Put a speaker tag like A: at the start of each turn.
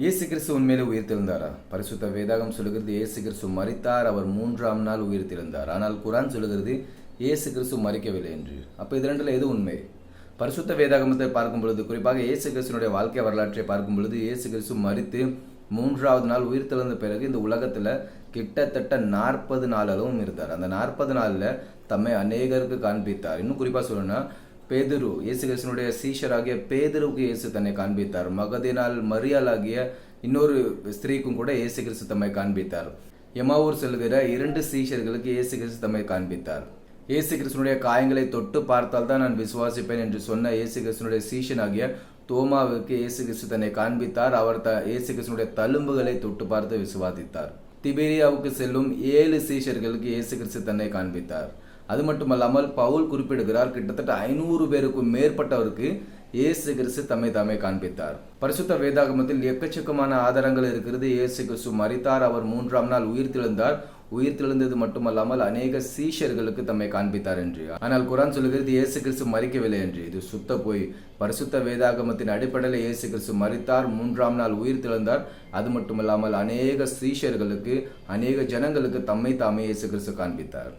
A: இயேசு கிறிஸ்து உண்மையிலே உயிர்த்தெழுந்தாரா? பரிசுத்த வேதாகம் சொல்லுகிறது இயேசு கிறிஸ்து மரித்தார், அவர் 3ஆம் நாள் உயிர்த்தெழுந்தார். ஆனால் குரான் சொல்லுகிறது இயேசு கிறிஸ்து மரிக்கவில்லை என்று. அப்போ இது ரெண்டில் எது உண்மை? பரிசுத்த வேதாகமத்தை பார்க்கும் பொழுது, குறிப்பாக இயேசு கிறிஸ்துனுடைய வாழ்க்கை வரலாற்றை பார்க்கும் பொழுது, இயேசு கிறிஸ்து மரித்து 3ஆவது நாள் உயிர்த்தெழுந்த பிறகு இந்த உலகத்தில் கிட்டத்தட்ட 40 நாள் அளவும் இருந்தார். அந்த 40 நாளில் தம்மை அநேகருக்கு காண்பித்தார். இன்னும் குறிப்பாக சொல்லணும்னா, பேதுரு, இயேசு கிறிஸ்துனுடைய சீஷராகிய பேதுருவுக்கு இயேசு தன்னை காண்பித்தார். மகதினால் மரியாள் ஆகிய இன்னொரு ஸ்திரீக்கும் கூட இயேசு கிறிஸ்து தம்மை காண்பித்தார். எமாவூர் செல்கிற 2 சீஷர்களுக்கு இயேசு கிறிஸ்து தம்மை காண்பித்தார். இயேசு கிறிஸ்துனுடைய காயங்களை தொட்டு பார்த்தால் தான் நான் விசுவாசிப்பேன் என்று சொன்ன இயேசு கிறிஸ்துனுடைய சீஷனாகிய தோமாவுக்கு இயேசு கிறிஸ்து தன்னை காண்பித்தார். அவர் இயேசு கிறிஸ்துனுடைய தழும்புகளை தொட்டு பார்த்து விசுவாசித்தார். திபேரியாவுக்கு செல்லும் 7 சீஷர்களுக்கு இயேசு கிறிஸ்து தன்னை காண்பித்தார். அது மட்டுமல்லாமல் பவுல் குறிப்பிடுகிறார், கிட்டத்தட்ட 500 பேருக்கும் மேற்பட்டவருக்கு இயேசு கிறிஸ்து தம்மை காண்பித்தார். பரிசுத்த வேதாகமத்தில் எக்கச்சக்கமான ஆதாரங்கள் இருக்கிறது. இயேசு கிறிஸ்து மரித்தார், அவர் 3ஆம் நாள் உயிர்த்தெழுந்தார். உயிர்த்தெழுந்தது மட்டுமல்லாமல் அநேக சீஷர்களுக்கு தம்மை காண்பித்தார் என்று. ஆனால் குரான் சொல்லுகிறது இயேசு கிறிஸ்து மரிக்கவில்லை என்று. இது சுத்த போய். பரிசுத்த வேதாகமத்தின் அடிப்படையில் இயேசு கிறிஸ்து மரித்தார், 3ஆம் நாள் உயிர்த்தெழுந்தார். அது மட்டுமல்லாமல் அநேக சீஷர்களுக்கு, அநேக ஜனங்களுக்கு தம்மை இயேசு கிறிஸ்து காண்பித்தார்.